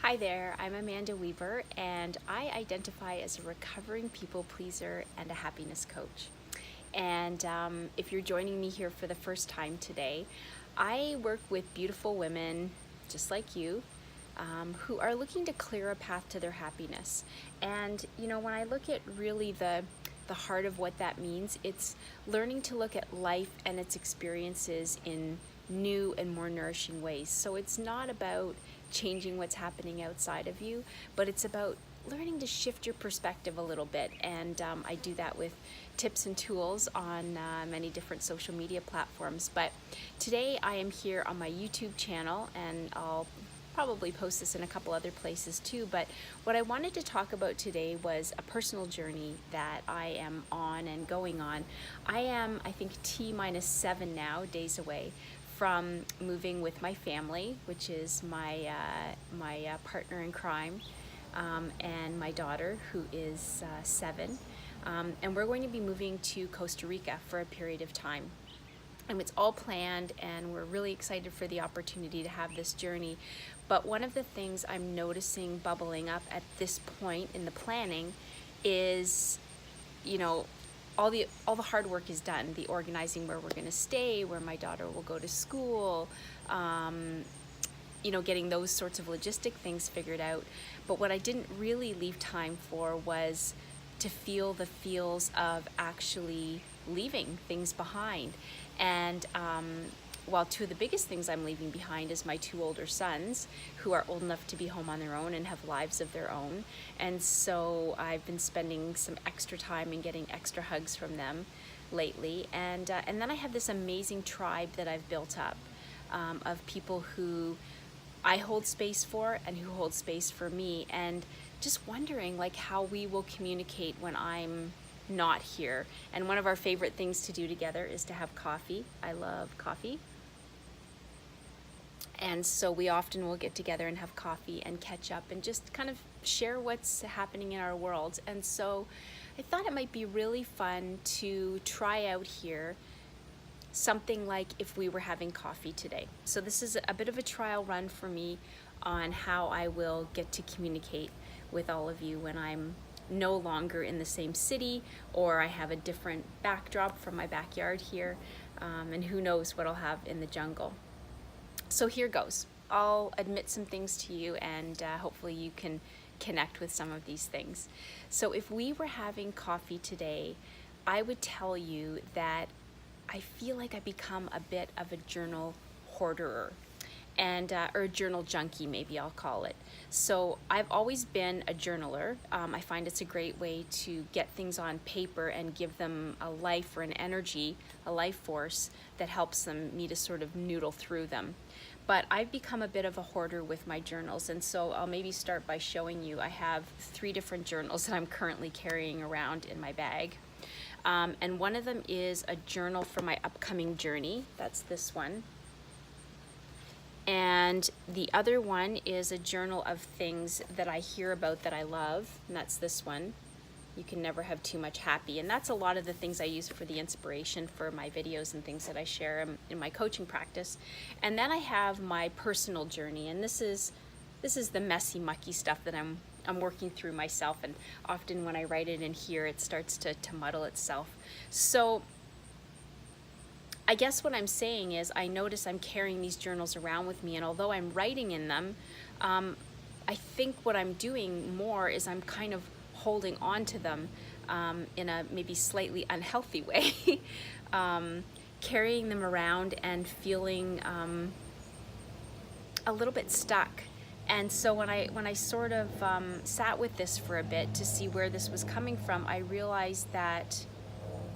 Hi there, I'm Amanda Weaver, and I identify as a recovering people pleaser and a happiness coach. And if you're joining me here for the first time today, I work with beautiful women just like you who are looking to clear a path to their happiness. And when I look at really the heart of what that means, it's learning to look at life and its experiences in new and more nourishing ways. So it's not about changing what's happening outside of you, but it's about learning to shift your perspective a little bit. And I do that with tips and tools on many different social media platforms. But today I am here on my YouTube channel, and I'll probably post this in a couple other places too, but what I wanted to talk about today was a personal journey that I am on and going on. I am, I think, T-7 now days away from moving with my family, which is my partner in crime and my daughter, who is 7. And we're going to be moving to Costa Rica for a period of time. And it's all planned, and we're really excited for the opportunity to have this journey. But one of the things I'm noticing bubbling up at this point in the planning is, all the hard work is done. The organizing where we're going to stay, where my daughter will go to school, getting those sorts of logistic things figured out. But what I didn't really leave time for was to feel the feels of actually leaving things behind. And while two of the biggest things I'm leaving behind is my 2 older sons, who are old enough to be home on their own and have lives of their own. And so I've been spending some extra time and getting extra hugs from them lately. And then I have this amazing tribe that I've built up of people who I hold space for and who hold space for me. And just wondering how we will communicate when I'm not here. And one of our favorite things to do together is to have coffee. I love coffee. And so we often will get together and have coffee and catch up and just kind of share what's happening in our world. And so I thought it might be really fun to try out here something like if we were having coffee today. So this is a bit of a trial run for me on how I will get to communicate with all of you when I'm no longer in the same city, or I have a different backdrop from my backyard here, and who knows what I'll have in the jungle. So here goes. I'll admit some things to you, and hopefully you can connect with some of these things. So if we were having coffee today, I would tell you that I feel like I become a bit of a journal hoarderer, and or a journal junkie, maybe I'll call it. So I've always been a journaler. I find it's a great way to get things on paper and give them a life or an energy, a life force that helps me to sort of noodle through them. But I've become a bit of a hoarder with my journals, and so I'll maybe start by showing you. I have 3 different journals that I'm currently carrying around in my bag. And one of them is a journal for my upcoming journey. That's this one. And the other one is a journal of things that I hear about that I love, and that's this one. You can never have too much happy. And that's a lot of the things I use for the inspiration for my videos and things that I share in my coaching practice. And then I have my personal journey, and this is the messy, mucky stuff that I'm working through myself, and often when I write it in here, it starts to muddle itself. So I guess what I'm saying is I notice I'm carrying these journals around with me, and although I'm writing in them, I think what I'm doing more is I'm kind of holding on to them in a maybe slightly unhealthy way, carrying them around and feeling a little bit stuck. And so when I sort of sat with this for a bit to see where this was coming from, I realized that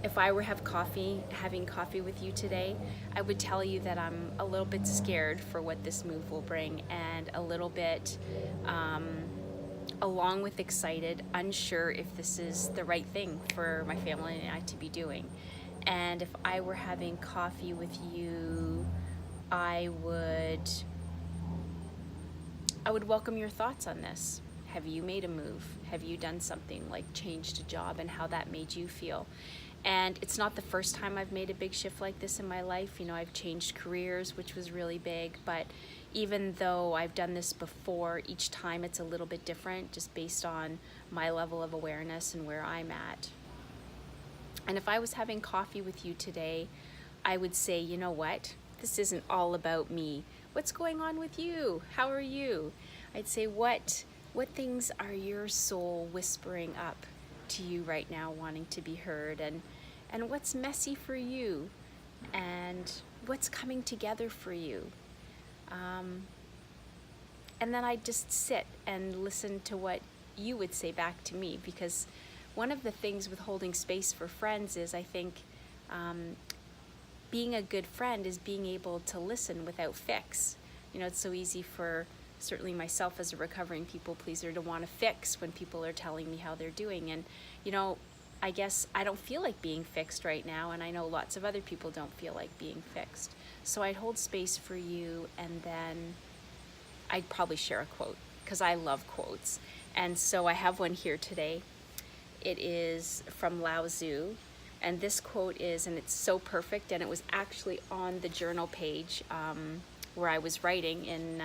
if I were having coffee with you today, I would tell you that I'm a little bit scared for what this move will bring, and a little bit, along with excited, unsure if this is the right thing for my family and I to be doing. And if I were having coffee with you, I would welcome your thoughts on this. Have you made a move? Have you done something like changed a job, and how that made you feel? And it's not the first time I've made a big shift like this in my life. I've changed careers, which was really big, but even though I've done this before, each time it's a little bit different just based on my level of awareness and where I'm at. And if I was having coffee with you today, I would say, you know what? This isn't all about me. What's going on with you? How are you? I'd say, what things are your soul whispering up to you right now, wanting to be heard? And what's messy for you? And what's coming together for you? And then I'd just sit and listen to what you would say back to me, because one of the things with holding space for friends is, I think, being a good friend is being able to listen without fix. You know, it's so easy for certainly myself as a recovering people pleaser to want to fix when people are telling me how they're doing. And, you know, I guess I don't feel like being fixed right now, and I know lots of other people don't feel like being fixed. So I'd hold space for you, and then I'd probably share a quote, because I love quotes. And so I have one here today. It is from Lao Tzu, and this quote is, and it's so perfect, and it was actually on the journal page where I was writing in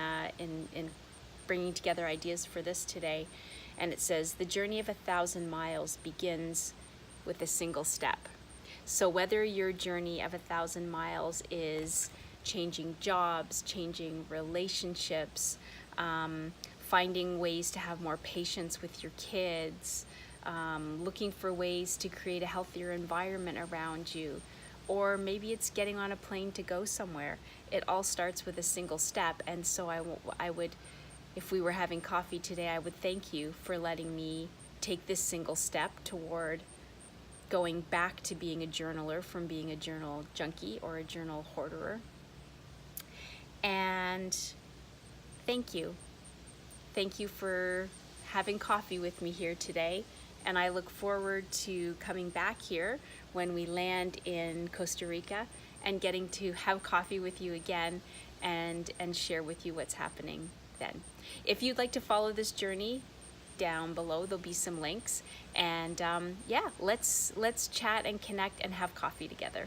bringing together ideas for this today. And it says, "The journey of 1,000 miles begins with a single step." So whether your journey of 1,000 miles is changing jobs, changing relationships, finding ways to have more patience with your kids, looking for ways to create a healthier environment around you, or maybe it's getting on a plane to go somewhere, it all starts with a single step. And so I would, if we were having coffee today, I would thank you for letting me take this single step toward going back to being a journaler from being a journal junkie or a journal hoarder. And thank you. Thank you for having coffee with me here today. And I look forward to coming back here when we land in Costa Rica and getting to have coffee with you again and share with you what's happening then. If you'd like to follow this journey, down below there'll be some links. And yeah, let's chat and connect and have coffee together.